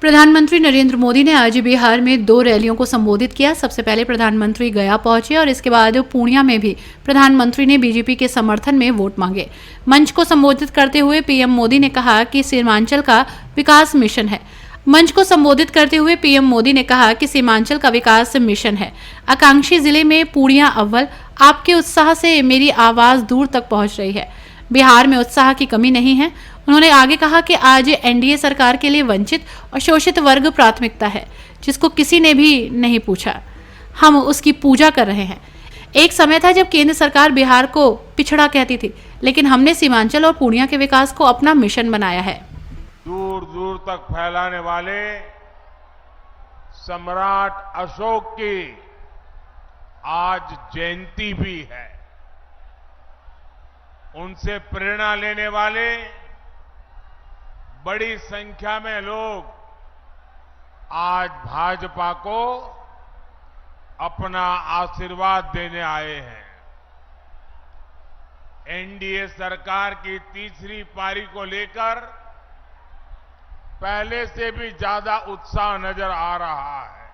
प्रधानमंत्री नरेंद्र मोदी ने आज बिहार में 2 रैलियों को संबोधित किया। सबसे पहले प्रधानमंत्री गया पहुंचे और इसके बाद पूर्णिया में भी प्रधानमंत्री ने बीजेपी के समर्थन में वोट मांगे। मंच को संबोधित करते हुए पीएम मोदी ने कहा कि सीमांचल का विकास मिशन है। मंच को संबोधित करते हुए पीएम मोदी ने कहा कि सीमांचल का विकास मिशन है। आकांक्षी जिले में पूर्णिया अव्वल, आपके उत्साह से मेरी आवाज दूर तक पहुंच रही है। बिहार में उत्साह की कमी नहीं है। उन्होंने आगे कहा कि आज एनडीए सरकार के लिए वंचित और शोषित वर्ग प्राथमिकता है, जिसको किसी ने भी नहीं पूछा। हम उसकी पूजा कर रहे हैं। एक समय था जब केंद्र सरकार बिहार को पिछड़ा कहती थी, लेकिन हमने सीमांचल और पूर्णिया के विकास को अपना मिशन बनाया है। दूर दूर तक फैलाने वाले सम्राट अशोक की आज जयंती भी है। उनसे प्रेरणा लेने वाले बड़ी संख्या में लोग आज भाजपा को अपना आशीर्वाद देने आए हैं। एनडीए सरकार की तीसरी पारी को लेकर पहले से भी ज्यादा उत्साह नजर आ रहा है।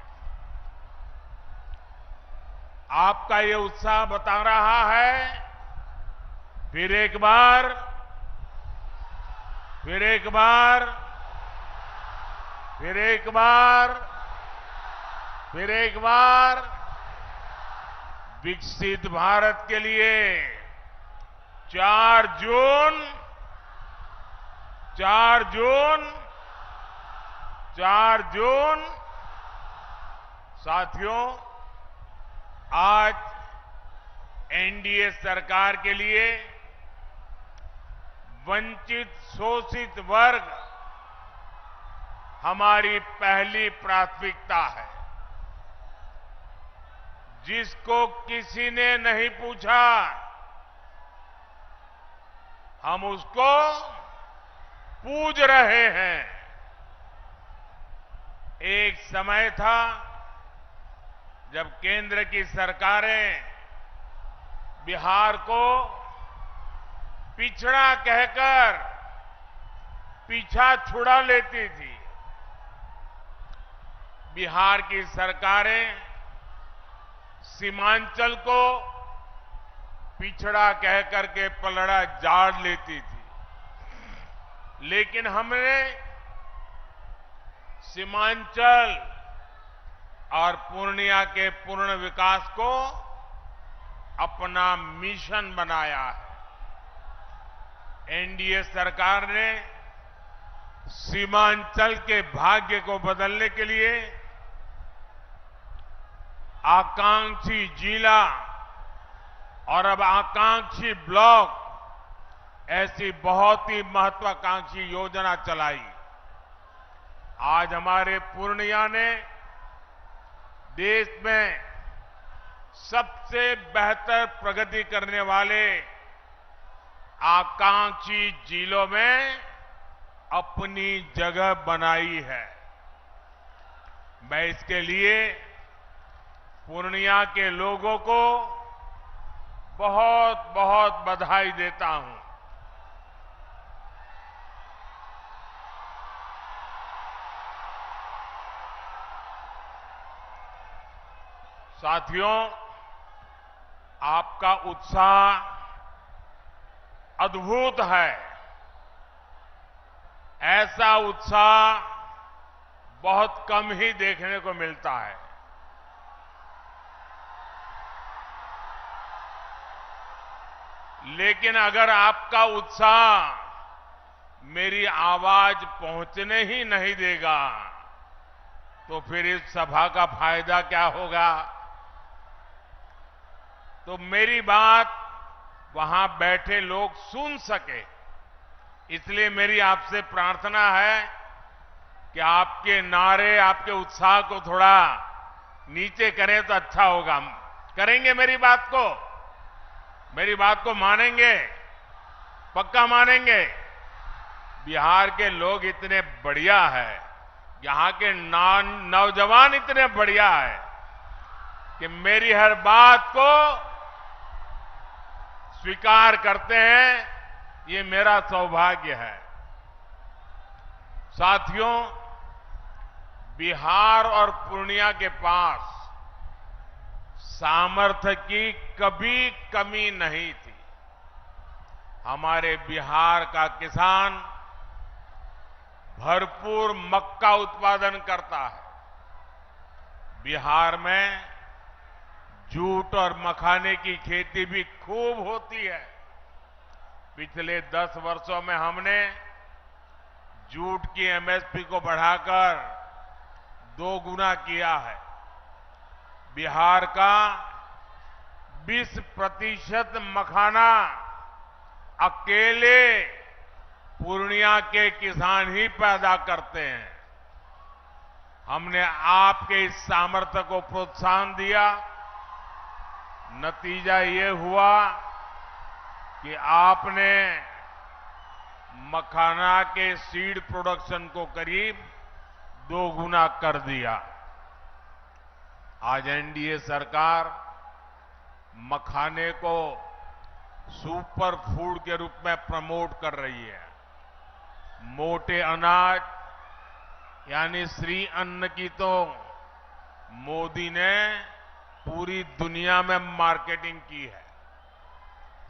आपका ये उत्साह बता रहा है, फिर एक बार विकसित भारत के लिए 4 जून साथियों, आज एनडीए सरकार के लिए वंचित शोषित वर्ग हमारी पहली प्राथमिकता है। जिसको किसी ने नहीं पूछा, हम उसको पूज रहे हैं। एक समय था जब केंद्र की सरकारें बिहार को पिछड़ा कहकर पीछा छुड़ा लेती थी। बिहार की सरकारें सीमांचल को पिछड़ा कहकर के पलड़ा झाड़ लेती थी, लेकिन हमने सीमांचल और पूर्णिया के पूर्ण विकास को अपना मिशन बनाया है। एनडीए सरकार ने सीमांचल के भाग्य को बदलने के लिए आकांक्षी जिला और अब आकांक्षी ब्लॉक ऐसी बहुत ही महत्वाकांक्षी योजना चलाई। आज हमारे पूर्णिया ने देश में सबसे बेहतर प्रगति करने वाले आकांक्षी जिलों में अपनी जगह बनाई है। मैं इसके लिए पूर्णिया के लोगों को बहुत बहुत बधाई देता हूं। साथियों, आपका उत्साह अद्भुत है। ऐसा उत्साह बहुत कम ही देखने को मिलता है। लेकिन अगर आपका उत्साह मेरी आवाज पहुंचने ही नहीं देगा, तो फिर इस सभा का फायदा क्या होगा। तो मेरी बात वहां बैठे लोग सुन सके, इसलिए मेरी आपसे प्रार्थना है कि आपके नारे, आपके उत्साह को थोड़ा नीचे करें तो अच्छा होगा। करेंगे मेरी बात को? मेरी बात को मानेंगे? पक्का मानेंगे? बिहार के लोग इतने बढ़िया है, यहां के नौजवान इतने बढ़िया है कि मेरी हर बात को स्वीकार करते हैं। ये मेरा सौभाग्य है। साथियों, बिहार और पूर्णिया के पास सामर्थ्य की कभी कमी नहीं थी। हमारे बिहार का किसान भरपूर मक्का उत्पादन करता है। बिहार में जूट और मखाने की खेती भी खूब होती है। पिछले 10 वर्षों में हमने जूट की एमएसपी को बढ़ाकर 2 गुना किया है। बिहार का 20% मखाना अकेले पूर्णिया के किसान ही पैदा करते हैं। हमने आपके इस सामर्थ्य को प्रोत्साहन दिया। नतीजा ये हुआ कि आपने मखाना के सीड प्रोडक्शन को करीब 2 गुना कर दिया। आज एनडीए सरकार मखाने को सुपर फूड के रूप में प्रमोट कर रही है। मोटे अनाज यानी श्री अन्न की तो मोदी ने पूरी दुनिया में मार्केटिंग की है।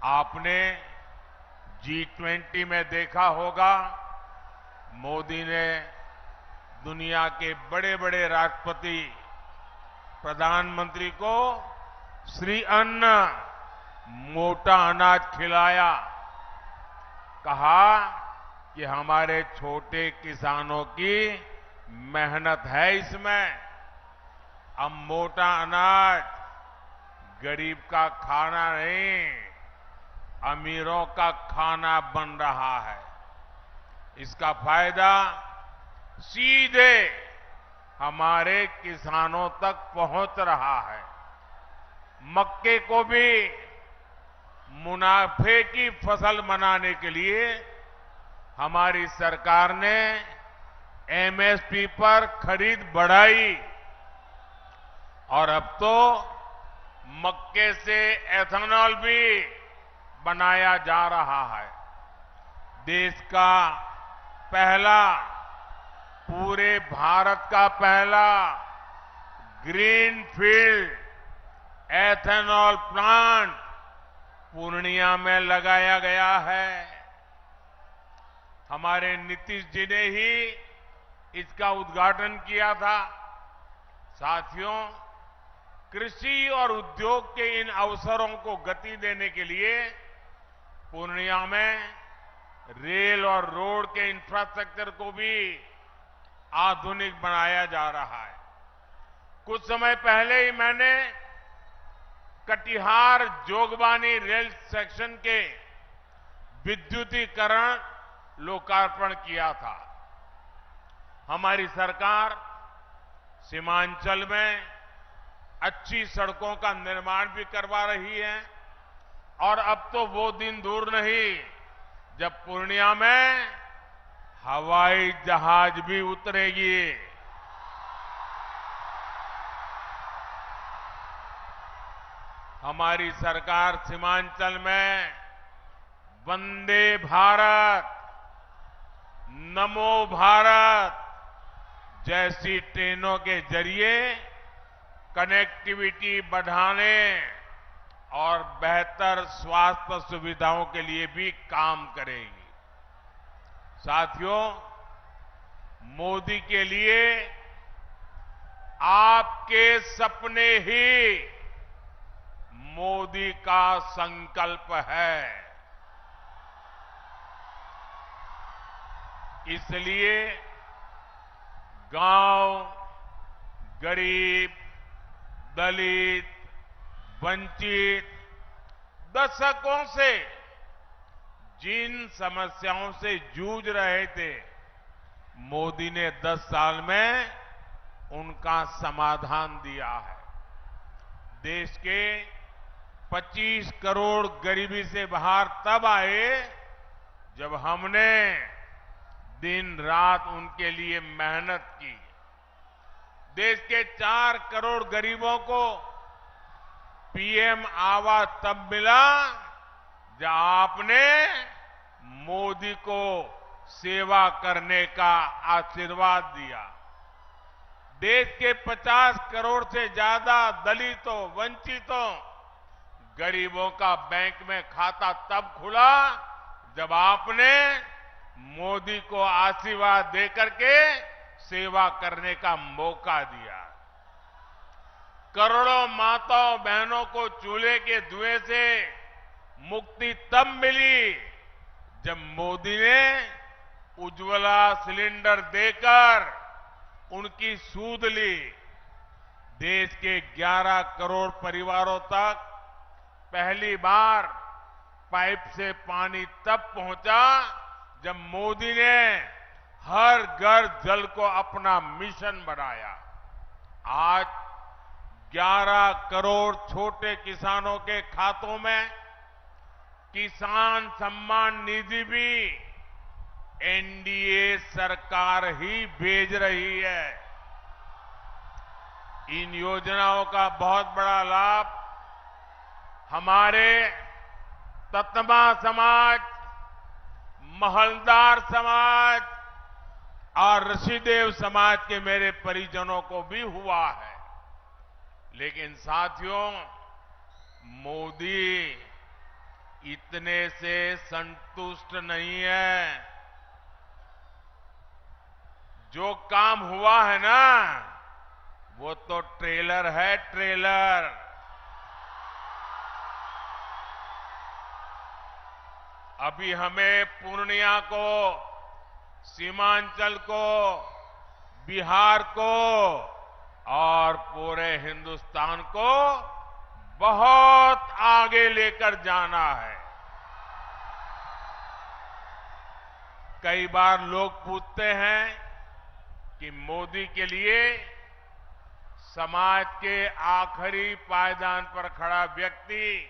आपने G20 में देखा होगा, मोदी ने दुनिया के बड़े बड़े राष्ट्रपति, प्रधानमंत्री को श्री अन्न मोटा अनाज खिलाया। कहा कि हमारे छोटे किसानों की मेहनत है इसमें। अब मोटा अनाज गरीब का खाना नहीं, अमीरों का खाना बन रहा है। इसका फायदा सीधे हमारे किसानों तक पहुंच रहा है। मक्के को भी मुनाफे की फसल बनाने के लिए हमारी सरकार ने एमएसपी पर खरीद बढ़ाई और अब तो मक्के से एथेनॉल भी बनाया जा रहा है। देश का पहला, पूरे भारत का पहला ग्रीनफील्ड एथेनॉल प्लांट पूर्णिया में लगाया गया है। हमारे नीतीश जी ने ही इसका उद्घाटन किया था। साथियों, कृषि और उद्योग के इन अवसरों को गति देने के लिए पूर्णिया में रेल और रोड के इंफ्रास्ट्रक्चर को भी आधुनिक बनाया जा रहा है। कुछ समय पहले ही मैंने कटिहार जोगबानी रेल सेक्शन के विद्युतीकरण लोकार्पण किया था। हमारी सरकार सीमांचल में अच्छी सड़कों का निर्माण भी करवा रही है और अब तो वो दिन दूर नहीं जब पूर्णिया में हवाई जहाज भी उतरेगी। हमारी सरकार सीमांचल में वंदे भारत, नमो भारत जैसी ट्रेनों के जरिए कनेक्टिविटी बढ़ाने और बेहतर स्वास्थ्य सुविधाओं के लिए भी काम करेगी। साथियों, मोदी के लिए आपके सपने ही मोदी का संकल्प है। इसलिए गांव, गरीब, दलित, वंचित दशकों से जिन समस्याओं से जूझ रहे थे, मोदी ने 10 साल में उनका समाधान दिया है। देश के 25 करोड़ गरीबी से बाहर तब आए जब हमने दिन रात उनके लिए मेहनत की। देश के 4 करोड़ गरीबों को पीएम आवास तब मिला जब आपने मोदी को सेवा करने का आशीर्वाद दिया। देश के 50 करोड़ से ज्यादा दलितों, वंचितों, गरीबों का बैंक में खाता तब खुला जब आपने मोदी को आशीर्वाद देकर के सेवा करने का मौका दिया। करोड़ों माताओं बहनों को चूल्हे के धुएं से मुक्ति तब मिली जब मोदी ने उज्ज्वला सिलेंडर देकर उनकी सूद ली। देश के 11 करोड़ परिवारों तक पहली बार पाइप से पानी तब पहुंचा जब मोदी ने हर घर जल को अपना मिशन बनाया। आज 11 करोड़ छोटे किसानों के खातों में किसान सम्मान निधि भी एनडीए सरकार ही भेज रही है। इन योजनाओं का बहुत बड़ा लाभ हमारे ततमा समाज, महलदार समाज और ऋषिदेव समाज के मेरे परिजनों को भी हुआ है। लेकिन साथियों, मोदी इतने से संतुष्ट नहीं है। जो काम हुआ है ना, वो तो ट्रेलर है, ट्रेलर। अभी हमें पूर्णिया को, सीमांचल को, बिहार को और पूरे हिंदुस्तान को बहुत आगे लेकर जाना है। कई बार लोग पूछते हैं कि मोदी के लिए समाज के आखिरी पायदान पर खड़ा व्यक्ति,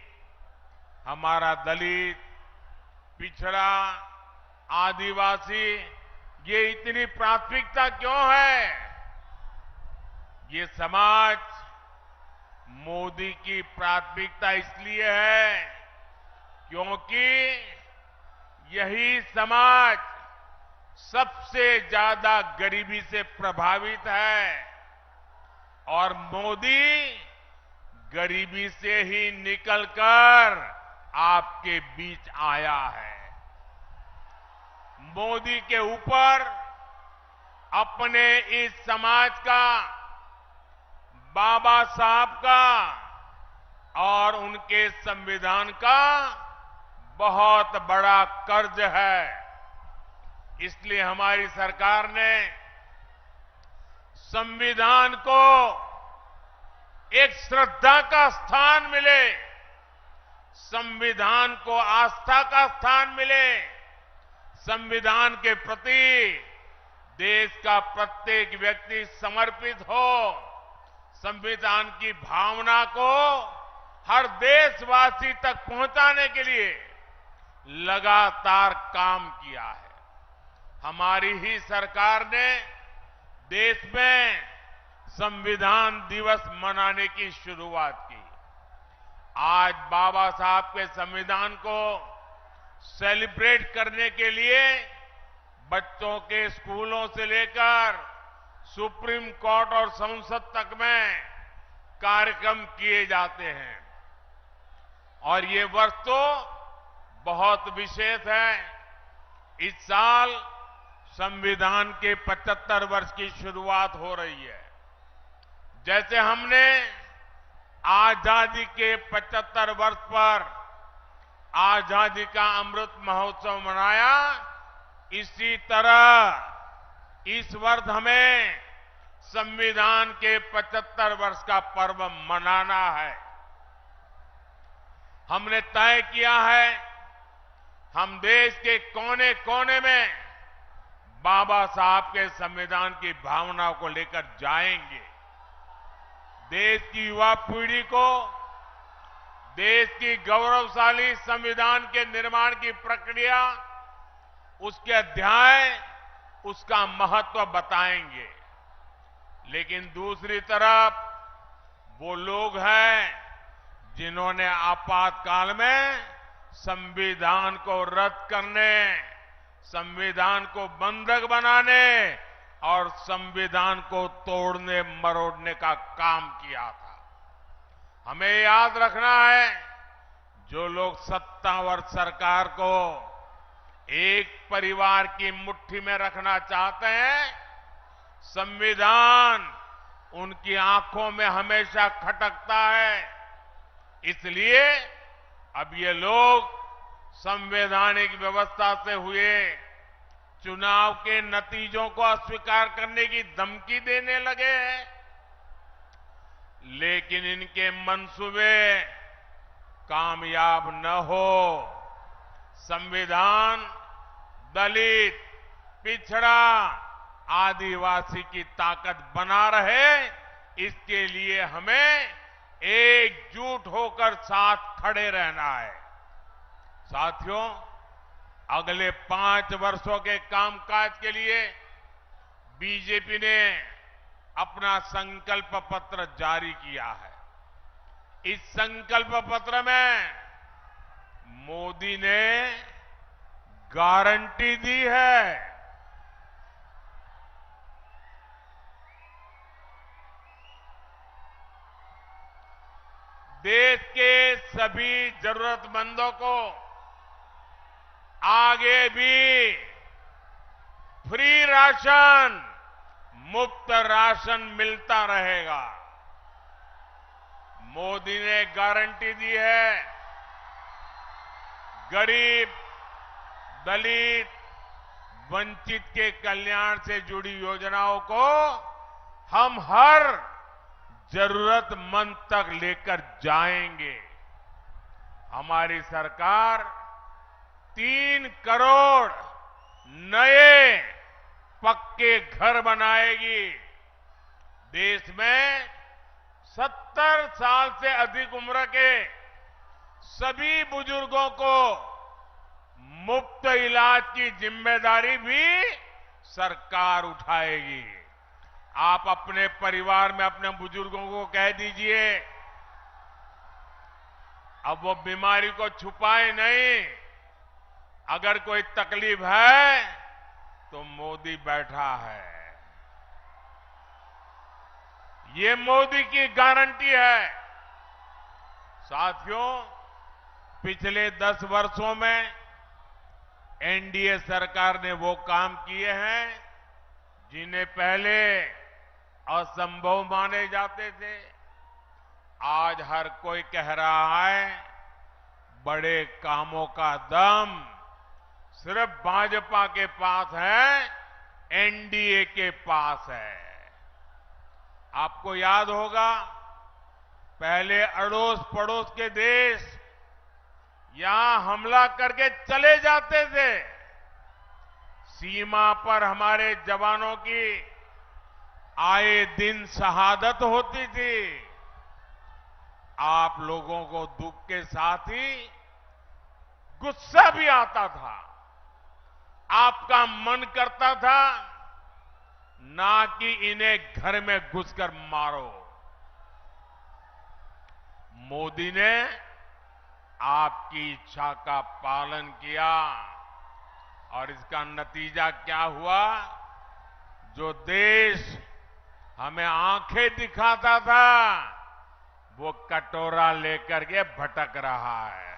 हमारा दलित, पिछड़ा, आदिवासी, ये इतनी प्राथमिकता क्यों है? ये समाज मोदी की प्राथमिकता इसलिए है क्योंकि यही समाज सबसे ज्यादा गरीबी से प्रभावित है और मोदी गरीबी से ही निकलकर आपके बीच आया है। मोदी के ऊपर अपने इस समाज का, बाबा साहब का और उनके संविधान का बहुत बड़ा कर्ज है। इसलिए हमारी सरकार ने संविधान को एक श्रद्धा का स्थान मिले, संविधान को आस्था का स्थान मिले, संविधान के प्रति देश का प्रत्येक व्यक्ति समर्पित हो, संविधान की भावना को हर देशवासी तक पहुंचाने के लिए लगातार काम किया है। हमारी ही सरकार ने देश में संविधान दिवस मनाने की शुरुआत की। आज बाबा साहब के संविधान को सेलिब्रेट करने के लिए बच्चों के स्कूलों से लेकर सुप्रीम कोर्ट और संसद तक में कार्यक्रम किए जाते हैं और ये वर्ष तो बहुत विशेष है। इस साल संविधान के 75 वर्ष की शुरुआत हो रही है। जैसे हमने आजादी के 75 वर्ष पर आजादी का अमृत महोत्सव मनाया, इसी तरह इस वर्ष हमें संविधान के 75 वर्ष का पर्व मनाना है। हमने तय किया है, हम देश के कोने कोने में बाबा साहब के संविधान की भावना को लेकर जाएंगे। देश की युवा पीढ़ी को देश की गौरवशाली संविधान के निर्माण की प्रक्रिया, उसके अध्याय, उसका महत्व बताएंगे। लेकिन दूसरी तरफ वो लोग हैं जिन्होंने आपातकाल में संविधान को रद्द करने, संविधान को बंधक बनाने और संविधान को तोड़ने मरोड़ने का काम किया था। हमें याद रखना है, जो लोग सत्तावर सरकार को एक परिवार की मुट्ठी में रखना चाहते हैं, संविधान उनकी आंखों में हमेशा खटकता है। इसलिए अब ये लोग संवैधानिक व्यवस्था से हुए चुनाव के नतीजों को अस्वीकार करने की धमकी देने लगे हैं। लेकिन इनके मंसूबे कामयाब न हो, संविधान दलित, पिछड़ा, आदिवासी की ताकत बना रहे, इसके लिए हमें एकजुट होकर साथ खड़े रहना है। साथियों, अगले 5 वर्षों के कामकाज के लिए बीजेपी ने अपना संकल्प पत्र जारी किया है। इस संकल्प पत्र में मोदी ने गारंटी दी है, देश के सभी जरूरतमंदों को आगे भी फ्री राशन, मुफ्त राशन मिलता रहेगा। मोदी ने गारंटी दी है, गरीब, दलित, वंचित के कल्याण से जुड़ी योजनाओं को हम हर जरूरतमंद तक लेकर जाएंगे। हमारी सरकार 3 करोड़ नए पक्के घर बनाएगी। देश में 70 साल से अधिक उम्र के सभी बुजुर्गों को मुफ्त इलाज की जिम्मेदारी भी सरकार उठाएगी। आप अपने परिवार में अपने बुजुर्गों को कह दीजिए, अब वो बीमारी को छुपाए नहीं। अगर कोई तकलीफ है तो मोदी बैठा है। ये मोदी की गारंटी है। साथियों, पिछले 10 वर्षों में एनडीए सरकार ने वो काम किए हैं जिन्हें पहले असंभव माने जाते थे। आज हर कोई कह रहा है, बड़े कामों का दम सिर्फ भाजपा के पास है, एनडीए के पास है। आपको याद होगा, पहले अड़ोस पड़ोस के देश यहां हमला करके चले जाते थे। सीमा पर हमारे जवानों की आए दिन शहादत होती थी। आप लोगों को दुख के साथ ही गुस्सा भी आता था। आपका मन करता था ना कि इन्हें घर में घुसकर मारो। मोदी ने आपकी इच्छा का पालन किया और इसका नतीजा क्या हुआ? जो देश हमें आंखें दिखाता था, वो कटोरा लेकर के भटक रहा है।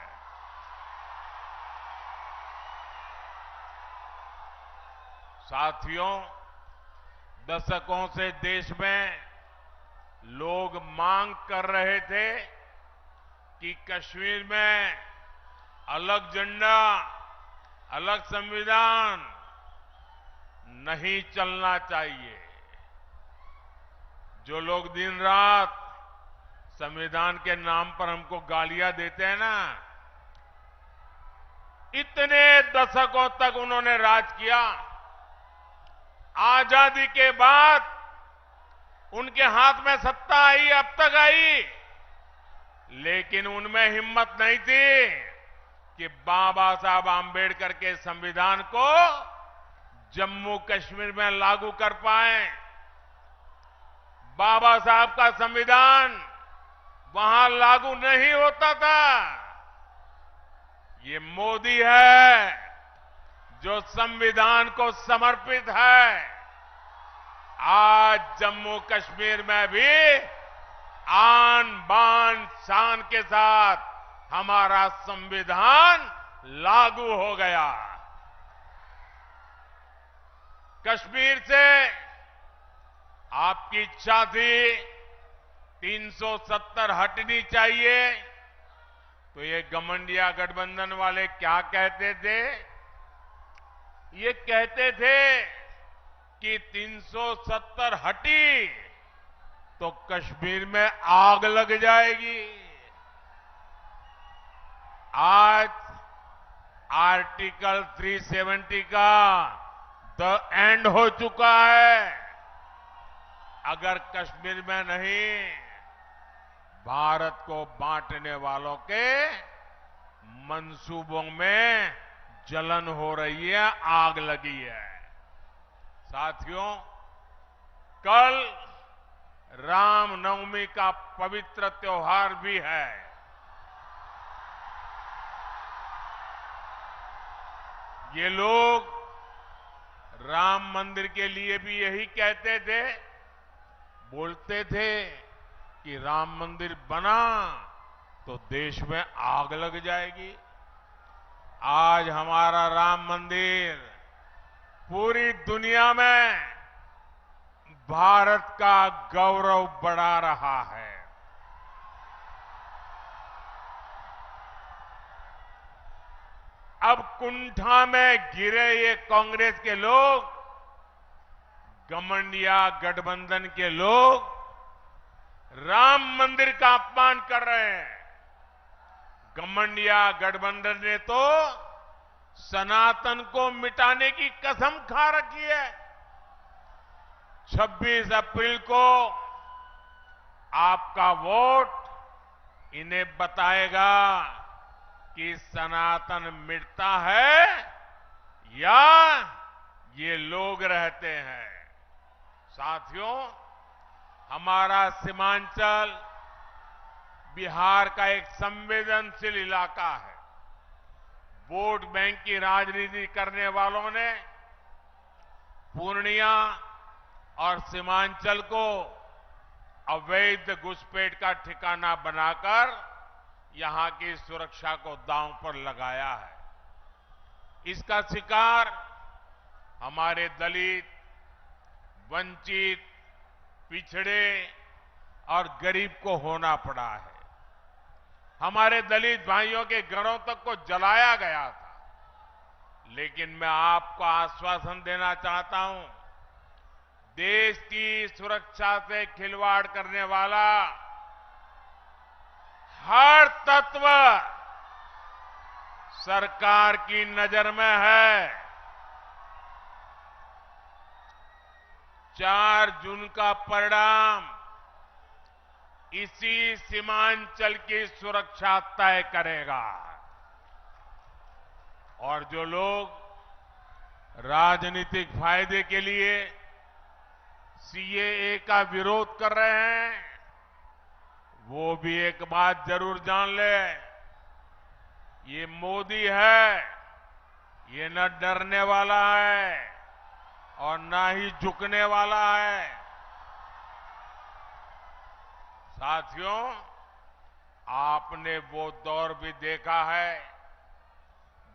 साथियों, दशकों से देश में लोग मांग कर रहे थे कि कश्मीर में अलग झंडा, अलग संविधान नहीं चलना चाहिए। जो लोग दिन रात संविधान के नाम पर हमको गालियां देते हैं ना, इतने दशकों तक उन्होंने राज किया। आजादी के बाद उनके हाथ में सत्ता आई, अब तक आई, लेकिन उनमें हिम्मत नहीं थी कि बाबा साहब आंबेडकर के संविधान को जम्मू कश्मीर में लागू कर पाए। बाबा साहब का संविधान वहां लागू नहीं होता था। ये मोदी है जो संविधान को समर्पित है, आज जम्मू कश्मीर में भी आन बान शान के साथ हमारा संविधान लागू हो गया। कश्मीर से आपकी इच्छा थी 370 हटनी चाहिए, तो ये गठबंधन गठबंधन वाले क्या कहते थे? ये कहते थे कि 370 हटी तो कश्मीर में आग लग जाएगी। आज आर्टिकल 370 का द एंड हो चुका है। अगर कश्मीर में नहीं, भारत को बांटने वालों के मंसूबों में जलन हो रही है, आग लगी है। साथियों, कल रामनवमी का पवित्र त्योहार भी है। ये लोग राम मंदिर के लिए भी यही कहते थे, बोलते थे कि राम मंदिर बना तो देश में आग लग जाएगी। आज हमारा राम मंदिर पूरी दुनिया में भारत का गौरव बढ़ा रहा है। अब कुंठा में गिरे ये कांग्रेस के लोग, गठबंधन गठबंधन के लोग राम मंदिर का अपमान कर रहे हैं। गठबंधन ने तो सनातन को मिटाने की कसम खा रखी है। 26 अप्रैल को आपका वोट इन्हें बताएगा कि सनातन मिटता है या ये लोग रहते हैं। साथियों, हमारा सीमांचल बिहार का एक संवेदनशील इलाका है। वोट बैंक की राजनीति करने वालों ने पूर्णिया और सीमांचल को अवैध घुसपैठ का ठिकाना बनाकर यहां की सुरक्षा को दांव पर लगाया है। इसका शिकार हमारे दलित, वंचित, पिछड़े और गरीब को होना पड़ा है। हमारे दलित भाइयों के घरों तक को जलाया गया था। लेकिन मैं आपको आश्वासन देना चाहता हूं, देश की सुरक्षा से खिलवाड़ करने वाला हर तत्व सरकार की नजर में है। 4 जून का परिणाम इसी सीमांचल की सुरक्षा तय करेगा। और जो लोग राजनीतिक फायदे के लिए सीएए का विरोध कर रहे हैं, वो भी एक बात जरूर जान ले, ये मोदी है, ये न डरने वाला है और ना ही झुकने वाला है। साथियों, आपने वो दौर भी देखा है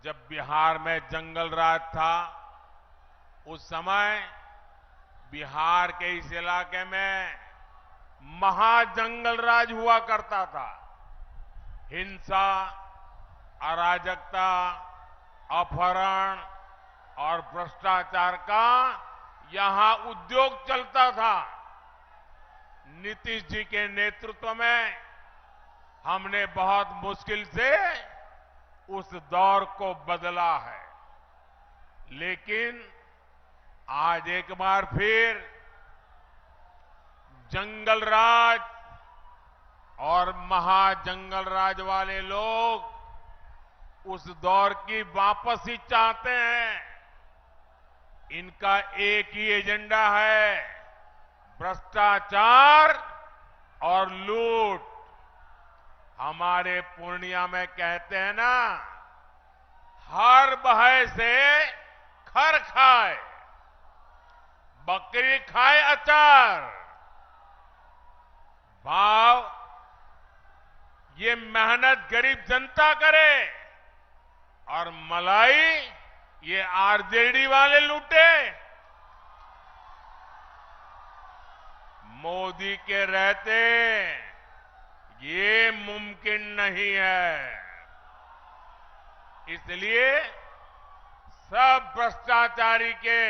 जब बिहार में जंगल राज था। उस समय बिहार के इस इलाके में महाजंगल राज हुआ करता था। हिंसा, अराजकता, अपहरण और भ्रष्टाचार का यहां उद्योग चलता था। नीतीश जी के नेतृत्व में हमने बहुत मुश्किल से उस दौर को बदला है। लेकिन आज एक बार फिर जंगल राज और महाजंगल राज वाले लोग उस दौर की वापसी चाहते हैं। इनका एक ही एजेंडा है, भ्रष्टाचार और लूट। हमारे पूर्णिया में कहते हैं ना, हर बहे से खर खाए। बकरी खाए अचार, भाव ये मेहनत गरीब जनता करे और मलाई ये आरजेडी वाले लूटे। मोदी के रहते ये मुमकिन नहीं है। इसलिए सब भ्रष्टाचारी के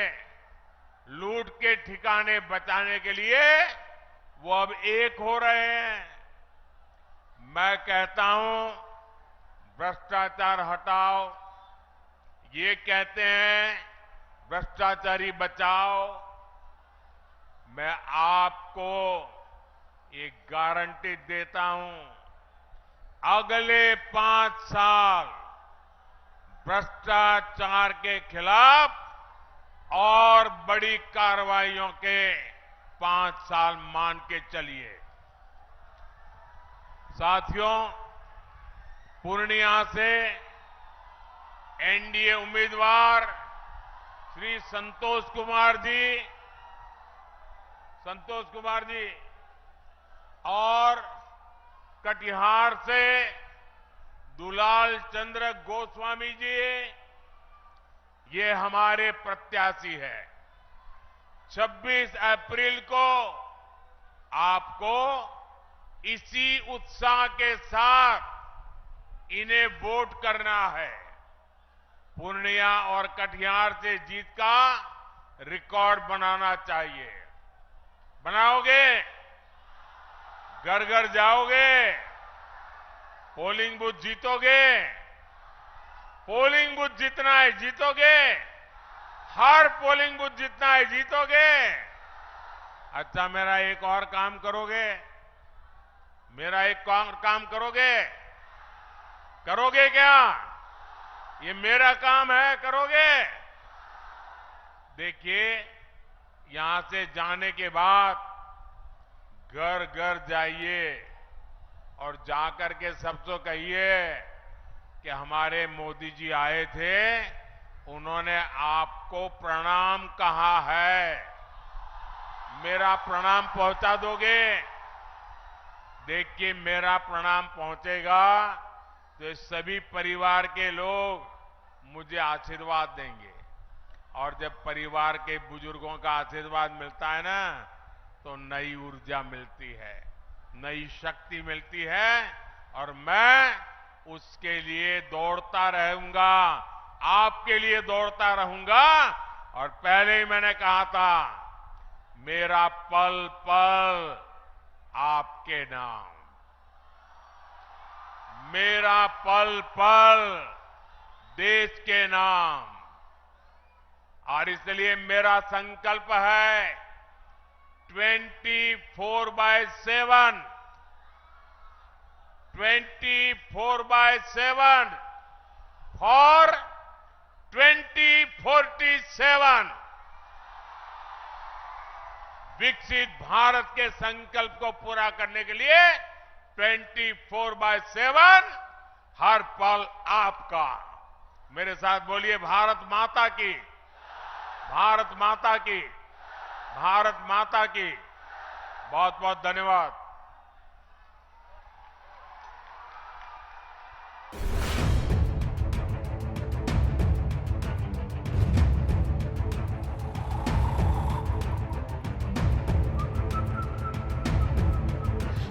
लूट के ठिकाने बचाने के लिए वो अब एक हो रहे हैं। मैं कहता हूं भ्रष्टाचार हटाओ, ये कहते हैं भ्रष्टाचारी बचाओ। मैं आपको एक गारंटी देता हूं, अगले 5 साल भ्रष्टाचार के खिलाफ और बड़ी कार्रवाइयों के 5 साल मान के चलिए। साथियों, पूर्णिया से एनडीए उम्मीदवार श्री संतोष कुमार जी और कटिहार से दुलाल चंद्र गोस्वामी जी ये हमारे प्रत्याशी है। 26 अप्रैल को आपको इसी उत्साह के साथ इन्हें वोट करना है। पूर्णिया और कटिहार से जीत का रिकॉर्ड बनाना चाहिए। बनाओगे? घर घर जाओगे? पोलिंग बूथ जीतोगे? पोलिंग बूथ जीतना है, जीतोगे? हर पोलिंग बूथ जीतना है, जीतोगे? अच्छा, मेरा एक और काम करोगे? मेरा एक और काम करोगे? करोगे क्या? ये मेरा काम है, करोगे? देखिए, यहां से जाने के बाद घर घर जाइए और जाकर के सबसे कहिए कि हमारे मोदी जी आए थे, उन्होंने आपको प्रणाम कहा है। मेरा प्रणाम पहुंचा दोगे? देखिए, मेरा प्रणाम पहुंचेगा तो सभी परिवार के लोग मुझे आशीर्वाद देंगे, और जब परिवार के बुजुर्गों का आशीर्वाद मिलता है ना, तो नई ऊर्जा मिलती है, नई शक्ति मिलती है, और मैं उसके लिए दौड़ता रहूंगा, आपके लिए दौड़ता रहूंगा। और पहले ही मैंने कहा था, मेरा पल पल आपके नाम, मेरा पल पल देश के नाम। और इसलिए मेरा संकल्प है 24/7 फॉर 2047 विकसित भारत के संकल्प को पूरा करने के लिए 24/7 हर पल आपका। मेरे साथ बोलिए, भारत माता की, भारत माता की, भारत माता की। बहुत बहुत धन्यवाद।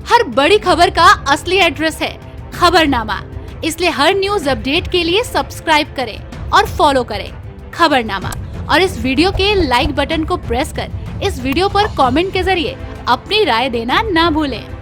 हर बड़ी खबर का असली एड्रेस है खबरनामा। इसलिए हर न्यूज अपडेट के लिए सब्सक्राइब करें और फॉलो करें खबरनामा। और इस वीडियो के लाइक बटन को प्रेस कर इस वीडियो पर कमेंट के जरिए अपनी राय देना ना भूलें।